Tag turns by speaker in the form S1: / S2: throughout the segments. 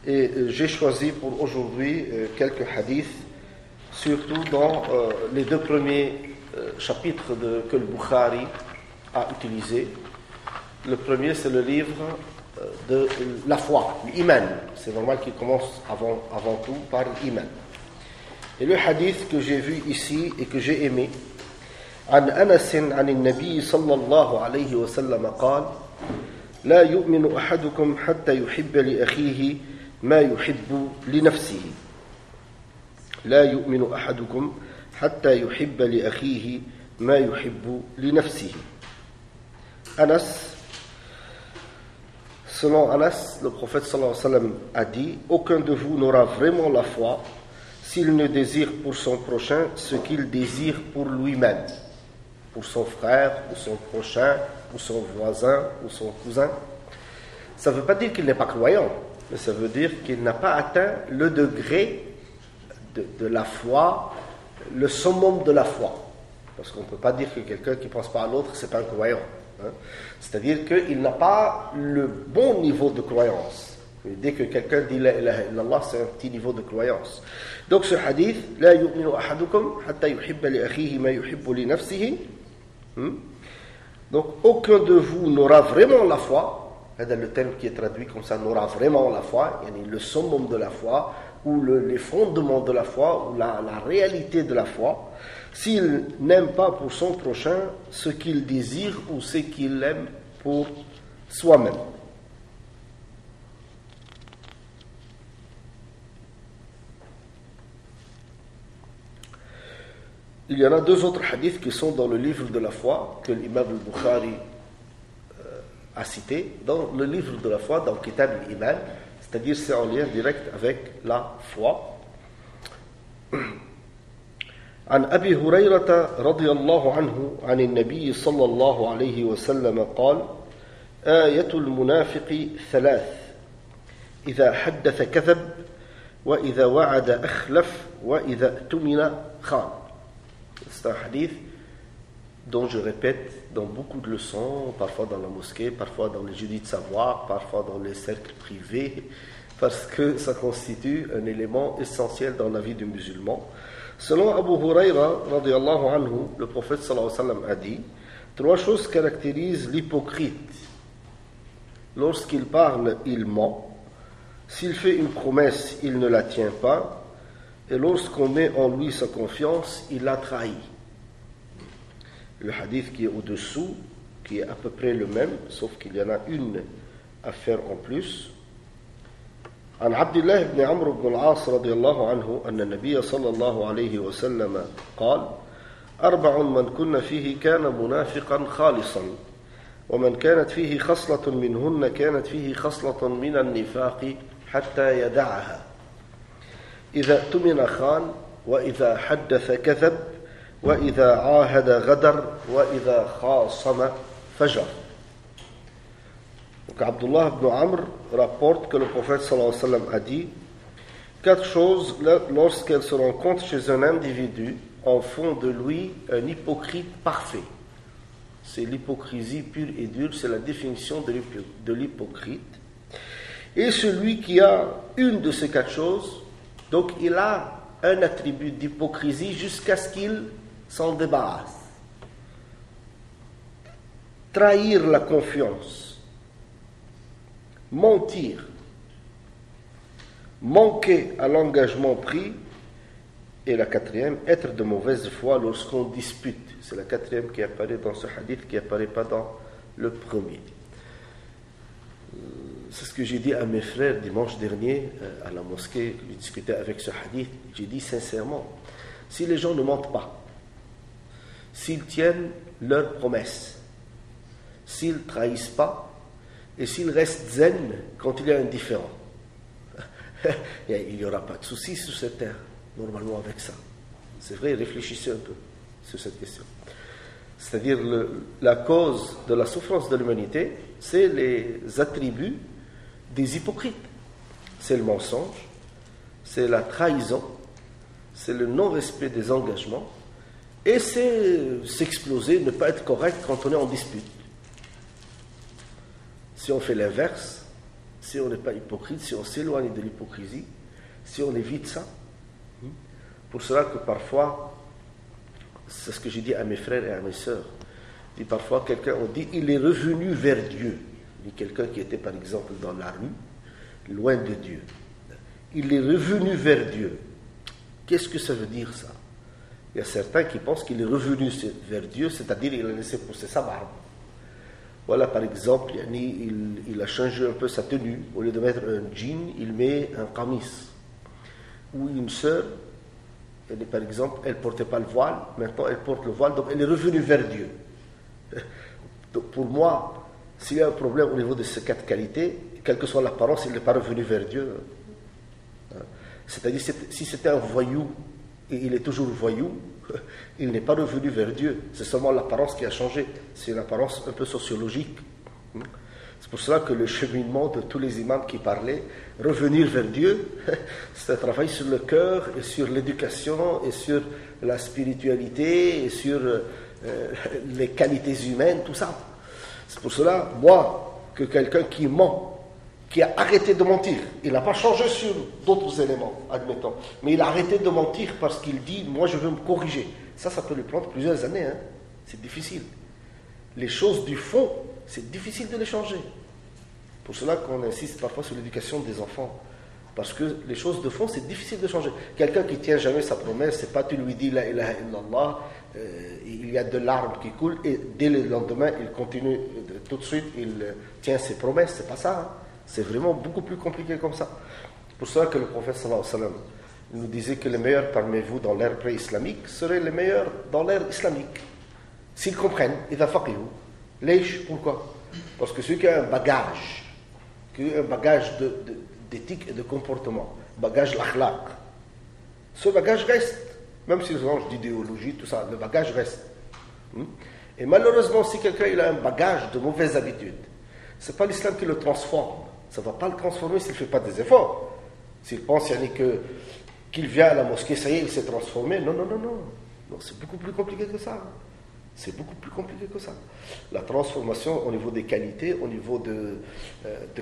S1: Et j'ai choisi pour aujourd'hui quelques hadiths, surtout dans les deux premiers chapitres que le Bukhari a utilisés. Le premier, c'est le livre de la foi, l'iman. C'est normal qu'il commence avant tout par l'iman. Et le hadith que j'ai vu ici et que j'ai aimé, عن أنس عن النبي صلى الله عليه وسلم قال لا يؤمن أحدكم حتى يحب لأخيه ما يحب لنفسه لا يؤمن أحدكم حتى يحب لأخيه ما يحب لنفسه. Anas, selon Anas, le prophète sallallahu alayhi wa sallam a dit: aucun de vous n'aura vraiment la foi s'il ne désire pour son prochain ce qu'il désire pour lui-même, pour son frère, ou son prochain, ou son voisin, ou son cousin. Ça ne veut pas dire qu'il n'est pas croyant, mais ça veut dire qu'il n'a pas atteint le degré de la foi, le summum de la foi. Parce qu'on ne peut pas dire que quelqu'un qui ne pense pas à l'autre, ce n'est pas un croyant. C'est-à-dire qu'il n'a pas le bon niveau de croyance. Et dès que quelqu'un dit la ilaha illallah, c'est un petit niveau de croyance. Donc ce hadith, la yu'minu ahadukum hatta yuhibba li akhihi ma yuhibbu li nafsihi. Donc aucun de vous n'aura vraiment la foi. C'est le terme qui est traduit comme ça, n'aura vraiment la foi, le summum de la foi, ou les fondements de la foi, ou la réalité de la foi, s'il n'aime pas pour son prochain ce qu'il désire ou ce qu'il aime pour soi-même. Il y en a deux autres hadiths qui sont dans le livre de la foi que l'imam al-Bukhari a cité, dans le livre de la foi, dans Kitab al-Iman, c'est-à-dire c'est en lien direct avec la foi. عن أبي هريرة رضي الله عنه عن النبي صلى الله عليه وسلم قال آية المنافق ثلاث إذا حدث كذب وإذا وعد أخلف وإذا اؤتمن خان. C'est un hadith dont je répète dans beaucoup de leçons, parfois dans la mosquée, parfois dans les jeudis de savoir, parfois dans les cercles privés, parce que ça constitue un élément essentiel dans la vie du musulman. Selon Abu Huraira, radiyallahu anhu, le prophète sallallahu alayhi wa sallam a dit: trois choses caractérisent l'hypocrite. Lorsqu'il parle, il ment. S'il fait une promesse, il ne la tient pas. Et lorsqu'on met en lui sa confiance, il la trahit. Le hadith qui est au-dessous, qui est à peu près le même, sauf qu'il y en a une à faire en plus. عن عبد الله بن عمرو بن العاص رضي الله عنه أن النبي صلى الله عليه وسلم قال: أربع من كن فيه كان منافقا خالصا ومن كانت فيه خصلة منهن كانت فيه خصلة من النفاق حتى يدعها إذا اؤتمن خان وإذا حدث كذب وإذا عاهد غدر وإذا خاصم فجر. Donc Abdullah ibn Amr rapporte que le prophète sallallahu alayhi wa sallam a dit: quatre choses, lorsqu'elles se rencontrent chez un individu, en font de lui un hypocrite parfait. C'est l'hypocrisie pure et dure, c'est la définition de l'hypocrite. Et celui qui a une de ces quatre choses, donc il a un attribut d'hypocrisie jusqu'à ce qu'il s'en débarrasse. Trahir la confiance, mentir, manquer à l'engagement pris, et la quatrième, être de mauvaise foi lorsqu'on dispute. C'est la quatrième qui apparaît dans ce hadith, qui n'apparaît pas dans le premier. C'est ce que j'ai dit à mes frères dimanche dernier à la mosquée. J'ai discuté avec ce hadith. J'ai dit sincèrement, si les gens ne mentent pas, s'ils tiennent leurs promesses, s'ils trahissent pas, et s'il reste zen quand il y a un différend, il n'y aura pas de souci sur cette terre, normalement, avec ça. C'est vrai, réfléchissez un peu sur cette question. C'est-à-dire, la cause de la souffrance de l'humanité, c'est les attributs des hypocrites. C'est le mensonge, c'est la trahison, c'est le non-respect des engagements, et c'est s'exploser, ne pas être correct quand on est en dispute. Si on fait l'inverse, si on n'est pas hypocrite, si on s'éloigne de l'hypocrisie, si on évite ça. Pour cela que parfois, c'est ce que j'ai dit à mes frères et à mes sœurs, parfois quelqu'un, on dit, il est revenu vers Dieu. Quelqu'un qui était par exemple dans la rue, loin de Dieu. Il est revenu vers Dieu. Qu'est-ce que ça veut dire ça? Il y a certains qui pensent qu'il est revenu vers Dieu, c'est-à-dire il a laissé pousser sa barbe. Voilà, par exemple, il a changé un peu sa tenue. Au lieu de mettre un jean, il met un qamis. Ou une sœur, par exemple, elle ne portait pas le voile, maintenant elle porte le voile, donc elle est revenue vers Dieu. Donc pour moi, s'il y a un problème au niveau de ces 4 qualités, quelle que soit l'apparence, il n'est pas revenu vers Dieu. C'est-à-dire, si c'était un voyou, et il est toujours voyou, il n'est pas revenu vers Dieu. C'est seulement l'apparence qui a changé. C'est une apparence un peu sociologique. C'est pour cela que le cheminement de tous les imams qui parlaient, revenir vers Dieu, c'est un travail sur le cœur et sur l'éducation et sur la spiritualité et sur les qualités humaines, tout ça. C'est pour cela, moi, que quelqu'un qui ment, qui a arrêté de mentir, il n'a pas changé sur d'autres éléments, admettons, mais il a arrêté de mentir parce qu'il dit, moi je veux me corriger. Ça peut lui prendre plusieurs années, hein. C'est difficile. Les choses du fond, c'est difficile de les changer. Pour cela qu'on insiste parfois sur l'éducation des enfants. Parce que les choses de fond, c'est difficile de changer. Quelqu'un qui ne tient jamais sa promesse, c'est pas tu lui dis la ilaha illallah, il y a de larmes qui coulent, et dès le lendemain, il continue, tout de suite, il tient ses promesses. C'est pas ça, hein. C'est vraiment beaucoup plus compliqué comme ça. Pour cela que le prophète sallallahu alayhi wa sallam nous disait que les meilleurs parmi vous dans l'ère pré-islamique seraient les meilleurs dans l'ère islamique. S'ils comprennent, إذا فقهوا. Lèche, pourquoi? Parce que celui qui a un bagage, d'éthique et de comportement, bagage l'akhlaq, ce bagage reste, même s'il change d'idéologie, tout ça, le bagage reste. Et malheureusement, si quelqu'un il a un bagage de mauvaises habitudes, ce n'est pas l'islam qui le transforme. Ça ne va pas le transformer s'il ne fait pas des efforts. S'il pense qu'il vient à la mosquée, ça y est, il s'est transformé. Non, c'est beaucoup plus compliqué que ça. C'est beaucoup plus compliqué que ça. La transformation au niveau des qualités, au niveau de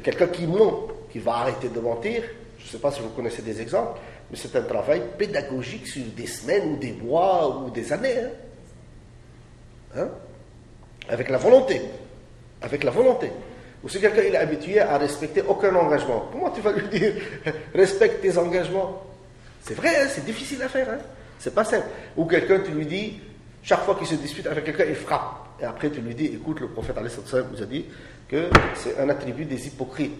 S1: quelqu'un qui ment, qui va arrêter de mentir. Je ne sais pas si vous connaissez des exemples, mais c'est un travail pédagogique sur des semaines ou des mois ou des années. Hein? Avec la volonté. Ou si quelqu'un il est habitué à respecter aucun engagement, comment tu vas lui dire respecte tes engagements? C'est vrai, hein, c'est difficile à faire. Hein? C'est pas simple. Ou quelqu'un, tu lui dis, chaque fois qu'il se dispute avec quelqu'un, il frappe. Et après, tu lui dis, écoute, le prophète vous a dit que c'est un attribut des hypocrites.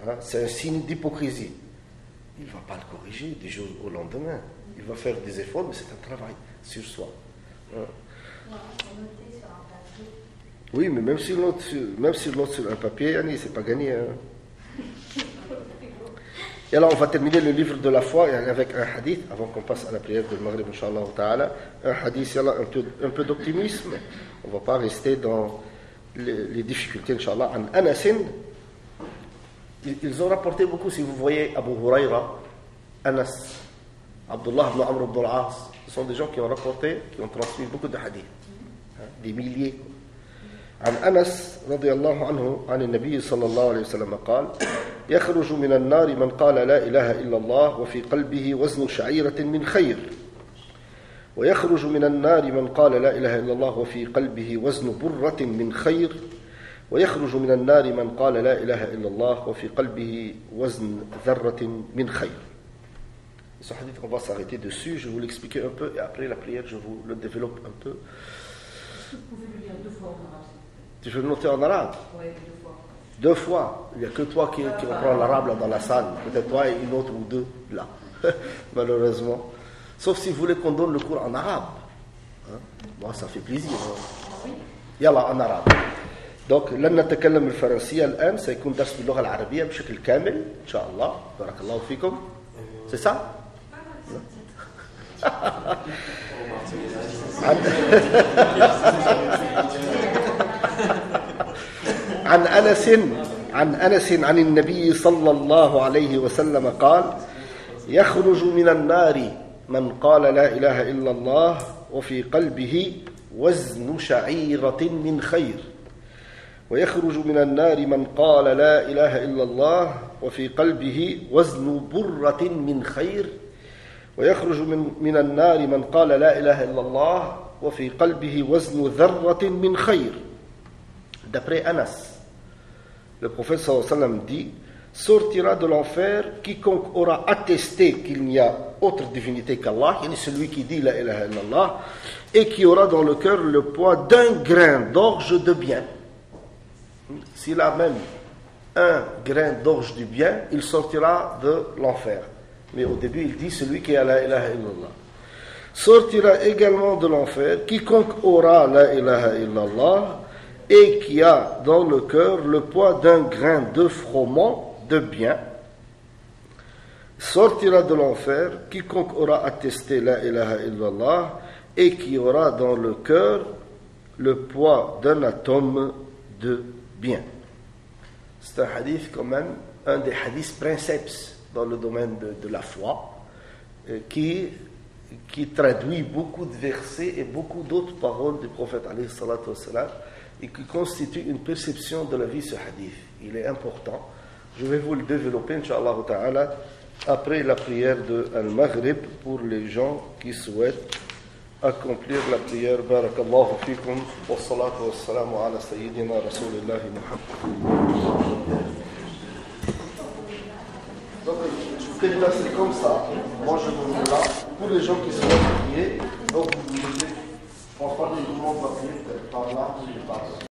S1: Hein? C'est un signe d'hypocrisie. Il ne va pas le corriger du jour au lendemain. Il va faire des efforts, mais c'est un travail sur soi. Hein? Oui, mais même si l'autre sur un papier, c'est pas gagné. Hein. Et alors, on va terminer le livre de la foi avec un hadith, avant qu'on passe à la prière de Maghrib, Inch'Allah ta'ala. Un hadith, un peu d'optimisme. On ne va pas rester dans les difficultés, Inch'Allah. En Anasin, ils ont rapporté beaucoup, si vous voyez Abu Huraira, Anas, Abdullah ibn Amr ibn al-As, ce sont des gens qui ont rapporté, qui ont transmis beaucoup de hadiths. Des milliers. عن أنس رضي الله عنه عن النبي صلى الله عليه وسلم قال يخرج من النار من قال لا إله إلا الله وفي قلبه وزن شعيرة من خير ويخرج من النار من قال لا إله إلا الله وفي قلبه وزن برة من خير ويخرج من النار من قال لا إله إلا الله وفي قلبه وزن ذرة من خير. Ce hadith, on va s'arrêter dessus, je vais vous l'expliquer un peu et après la prière je vous le développe un peu.
S2: Vous pouvez le lire 2 fois en arabe.
S1: Tu veux le noter en arabe?
S2: Oui, 2 fois.
S1: 2 fois. Il n'y a que toi qui reprends l'arabe là dans la salle. Peut-être toi et une autre ou 2 là. Malheureusement. Sauf si vous voulez qu'on donne le cours en arabe. Hein? Moi, ça fait plaisir. Hein? Yallah, en arabe. Donc, لن نتكلم الفرنسية الآن سيكون درس باللغة العربية بشكل كامل إن شاء الله. بارك الله فيكم. C'est ça? عن أنس عن النبي صلى الله عليه وسلم قال يخرج من النار من قال لا إله إلا الله وفي قلبه وزن شعيرة من خير ويخرج من النار من قال لا إله إلا الله وفي قلبه وزن برة من خير ويخرج من النار من قال لا إله إلا الله وفي قلبه وزن ذرة من خير. D'après Anas, le prophète sallallahu alayhi wa sallam dit: sortira de l'enfer quiconque aura attesté qu'il n'y a autre divinité qu'Allah, il est celui qui dit la ilaha illallah, et qui aura dans le cœur le poids d'un grain d'orge de bien. S'il a même un grain d'orge du bien, il sortira de l'enfer. Mais au début, il dit celui qui a la ilaha illallah. Sortira également de l'enfer quiconque aura la ilaha illallah et qui a dans le cœur le poids d'un grain de froment de bien. Sortira de l'enfer quiconque aura attesté la ilaha illallah et qui aura dans le cœur le poids d'un atome de bien. C'est un hadith quand même, un des hadiths princeps dans le domaine de la foi, qui traduit beaucoup de versets et beaucoup d'autres paroles du prophète alayhi salatu wassalam, et qui constitue une perception de la vie, ce hadith. Il est important. Je vais vous le développer, Inch'Allah ta'ala, après la prière de Al-Maghrib, pour les gens qui souhaitent accomplir la prière. Barakallahu fikum, wa salatu wa salamu ala sayyidina rasulillahi Muhammad. Donc, je vais placer comme ça. Moi, je me mets là. Pour les gens qui souhaitent prier, donc vous mettez, on va prier, tout le monde va prier, peut-être par là, par là.